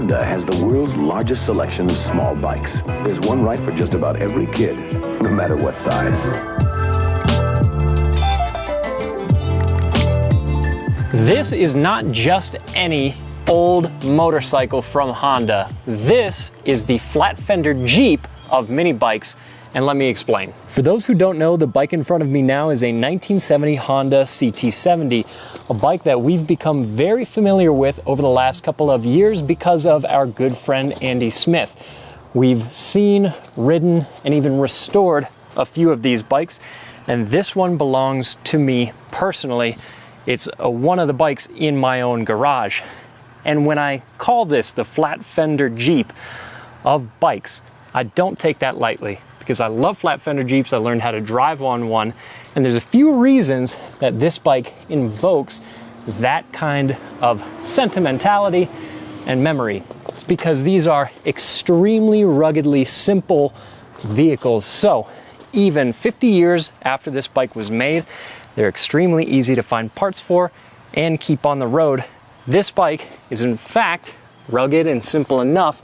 Honda has the world's largest selection of small bikes. There's one right for just about every kid, no matter what size. This is not just any old motorcycle from Honda. This is the flat fender Jeep of mini bikes, and let me explain. For those who don't know, the bike in front of me now is a 1970 Honda CT70, a bike that we've become very familiar with over the last couple of years because of our good friend Andy Smith. We've seen, ridden, and even restored a few of these bikes, and this one belongs to me personally. It's one of the bikes in my own garage. And when I call this the flat fender Jeep of bikes, I don't take that lightly because I love flat fender Jeeps. I learned how to drive on one. And there's a few reasons that this bike invokes that kind of sentimentality and memory. It's because these are extremely ruggedly simple vehicles. So even 50 years after this bike was made, they're extremely easy to find parts for and keep on the road. This bike is in fact rugged and simple enough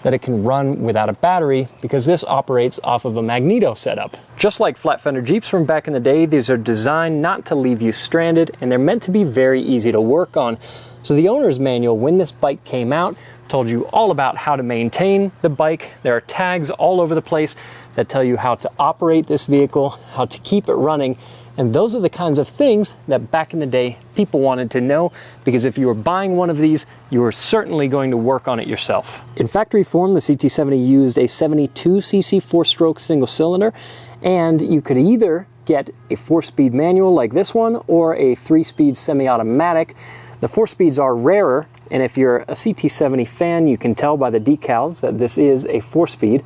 that it can run without a battery because this operates off of a magneto setup. Just like flat fender Jeeps from back in the day, these are designed not to leave you stranded, and they're meant to be very easy to work on. So the owner's manual, when this bike came out, told you all about how to maintain the bike. There are tags all over the place that tell you how to operate this vehicle, how to keep it running. And those are the kinds of things that back in the day people wanted to know, because if you were buying one of these, you were certainly going to work on it yourself. In factory form, the CT70 used a 72cc 4-stroke single cylinder, and you could either get a 4-speed manual like this one or a 3-speed semi-automatic. The 4 speeds are rarer, and if you're a CT70 fan, you can tell by the decals that this is a 4-speed.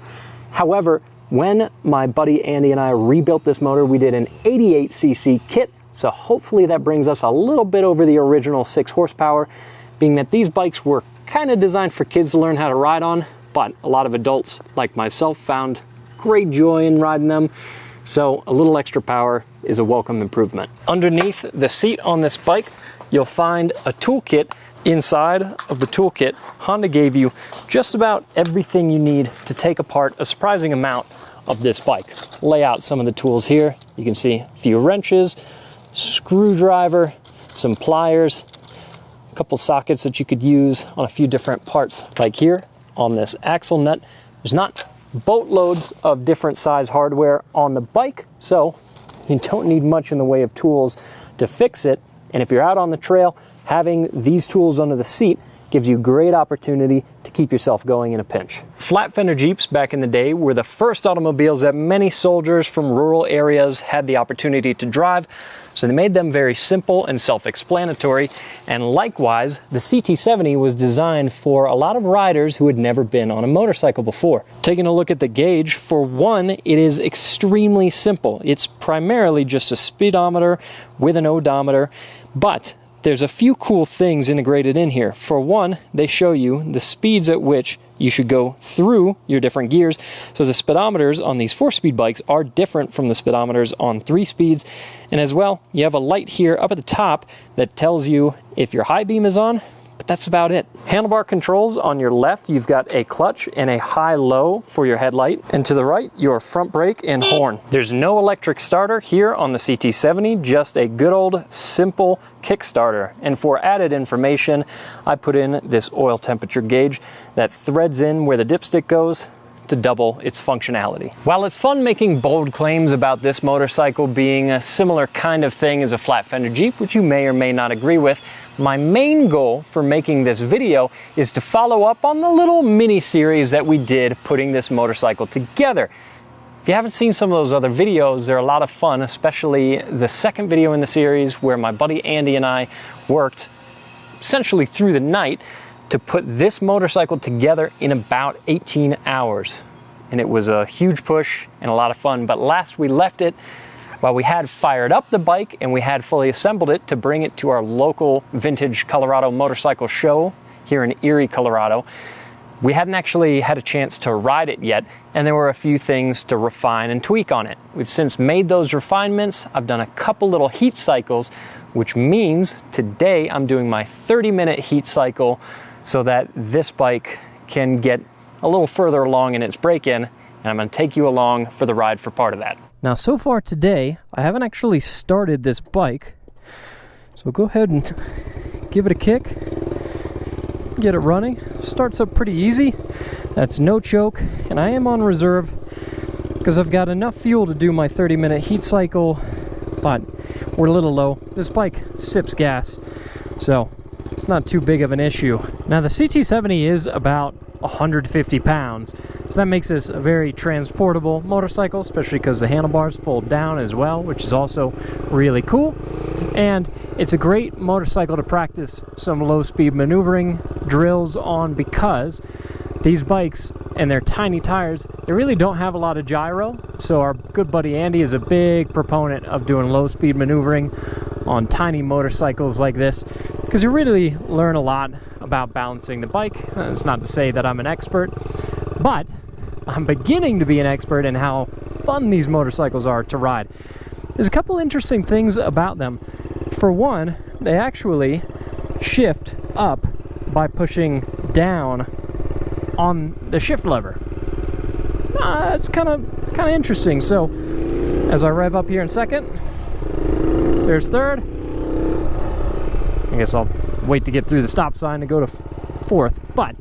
However, when my buddy Andy and I rebuilt this motor, we did an 88cc kit, so hopefully that brings us a little bit over the original 6 horsepower, being that these bikes were kind of designed for kids to learn how to ride on, but a lot of adults like myself found great joy in riding them, so a little extra power is a welcome improvement. Underneath the seat on this bike, you'll find a toolkit. Inside of the toolkit, Honda gave you just about everything you need to take apart a surprising amount of this bike. Lay out some of the tools here. You can see a few wrenches, screwdriver, some pliers, a couple sockets that you could use on a few different parts. Like here on this axle nut, there's not boatloads of different size hardware on the bike, so you don't need much in the way of tools to fix it. And if you're out on the trail, having these tools under the seat gives you great opportunity to keep yourself going in a pinch. Flat fender Jeeps back in the day were the first automobiles that many soldiers from rural areas had the opportunity to drive, so they made them very simple and self-explanatory. And likewise, the CT70 was designed for a lot of riders who had never been on a motorcycle before. Taking a look at the gauge, for one, it is extremely simple. It's primarily just a speedometer with an odometer, but there's a few cool things integrated in here. For one, they show you the speeds at which you should go through your different gears. So the speedometers on these 4-speed bikes are different from the speedometers on 3 speeds. And as well, you have a light here up at the top that tells you if your high beam is on, but that's about it. Handlebar controls on your left, you've got a clutch and a high-low for your headlight. And to the right, your front brake and horn. There's no electric starter here on the CT70, just a good old simple Kickstarter. And for added information, I put in this oil temperature gauge that threads in where the dipstick goes to double its functionality. While it's fun making bold claims about this motorcycle being a similar kind of thing as a flat fender Jeep, which you may or may not agree with, my main goal for making this video is to follow up on the little mini series that we did putting this motorcycle together. If you haven't seen some of those other videos, they're a lot of fun, especially the second video in the series where my buddy Andy and I worked essentially through the night to put this motorcycle together in about 18 hours. And it was a huge push and a lot of fun, but last we left it, while we had fired up the bike and we had fully assembled it to bring it to our local vintage Colorado motorcycle show here in Erie, Colorado, we hadn't actually had a chance to ride it yet, and there were a few things to refine and tweak on it. We've since made those refinements. I've done a couple little heat cycles, which means today I'm doing my 30-minute heat cycle so that this bike can get a little further along in its break-in, and I'm going to take you along for the ride for part of that. Now, so far today, I haven't actually started this bike, so go ahead and give it a kick, get it running. Starts up pretty easy, that's no choke, and I am on reserve because I've got enough fuel to do my 30-minute heat cycle, but we're a little low. This bike sips gas, so it's not too big of an issue. Now, the CT70 is about 150 pounds, so that makes this a very transportable motorcycle, especially because the handlebars fold down as well, which is also really cool. And it's a great motorcycle to practice some low-speed maneuvering drills on, because these bikes and their tiny tires, they really don't have a lot of gyro. So our good buddy Andy is a big proponent of doing low-speed maneuvering on tiny motorcycles like this, because you really learn a lot about balancing the bike. It's not to say that I'm an expert, but I'm beginning to be an expert in how fun these motorcycles are to ride. There's a couple interesting things about them. For one, they actually shift up by pushing down on the shift lever. It's kind of interesting. So as I rev up here in second, there's third. I guess I'll wait to get through the stop sign to go to fourth, but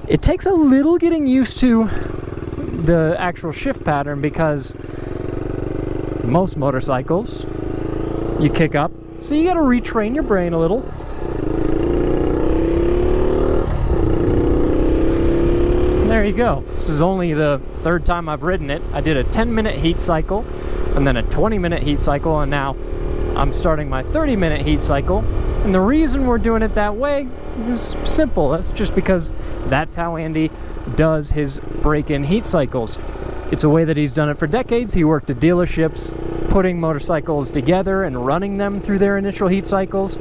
it takes a little getting used to the actual shift pattern, because most motorcycles you kick up, so you got to retrain your brain a little. There you go. This is only the third time I've ridden it. I did a 10-minute heat cycle and then a 20-minute heat cycle, and now I'm starting my 30-minute heat cycle. And the reason we're doing it that way is simple. That's just because that's how Andy does his break-in heat cycles. It's a way that he's done it for decades. He worked at dealerships putting motorcycles together and running them through their initial heat cycles.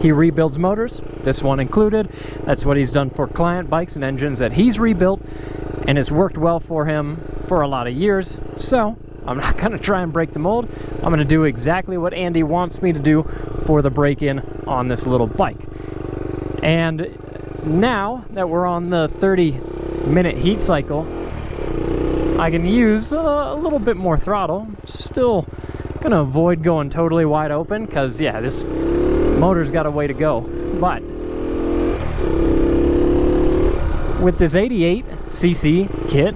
He rebuilds motors, this one included. That's what he's done for client bikes and engines that he's rebuilt, and it's worked well for him for a lot of years. So I'm not going to try and break the mold. I'm going to do exactly what Andy wants me to do for the break-in on this little bike. And now that we're on the 30-minute heat cycle, I can use a little bit more throttle. Still going to avoid going totally wide open, because yeah, this motor's got a way to go. But with this 88cc kit,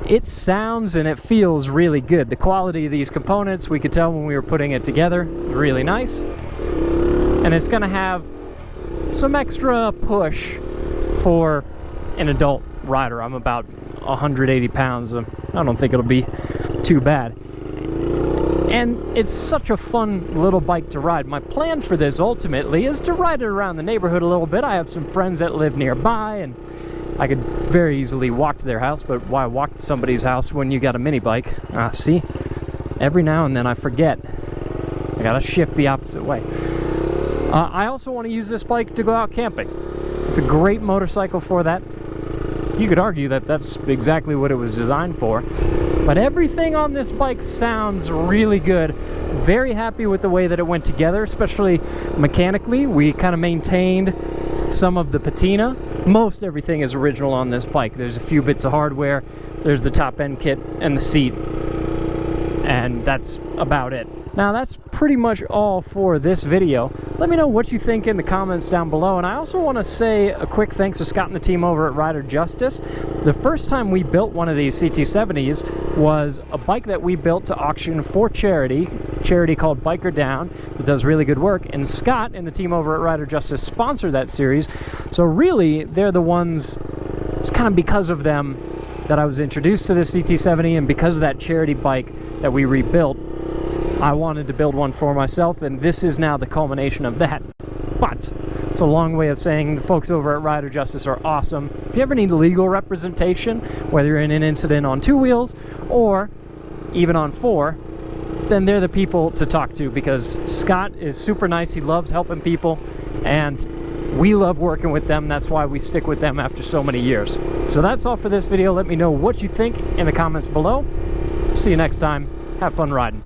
it sounds and it feels really good. The quality of these components, we could tell when we were putting it together, is really nice. And it's going to have some extra push for an adult rider. I'm about 180 pounds. I don't think it'll be too bad. And it's such a fun little bike to ride. My plan for this ultimately is to ride it around the neighborhood a little bit. I have some friends that live nearby, and I could very easily walk to their house, but why walk to somebody's house when you got a mini bike? See, every now and then I forget. I gotta shift the opposite way. I also want to use this bike to go out camping. It's a great motorcycle for that. You could argue that that's exactly what it was designed for. But everything on this bike sounds really good. Very happy with the way that it went together, especially mechanically. We kind of maintained some of the patina. Most everything is original on this bike. There's a few bits of hardware. There's the top end kit and the seat. And that's about it. Now that's pretty much all for this video. Let me know what you think in the comments down below. And I also want to say a quick thanks to Scott and the team over at Rider Justice. The first time we built one of these CT70s was a bike that we built to auction for charity called Biker Down. It does really good work, and Scott and the team over at Rider Justice sponsored that series. So really, they're the ones, it's kind of because of them that I was introduced to this CT70, and because of that charity bike that we rebuilt, I wanted to build one for myself, and this is now the culmination of that. But it's a long way of saying the folks over at Rider Justice are awesome. If you ever need legal representation, whether you're in an incident on 2 wheels or even on 4, then they're the people to talk to, because Scott is super nice. He loves helping people, and we love working with them. That's why we stick with them after so many years. So that's all for this video. Let me know what you think in the comments below. See you next time. Have fun riding.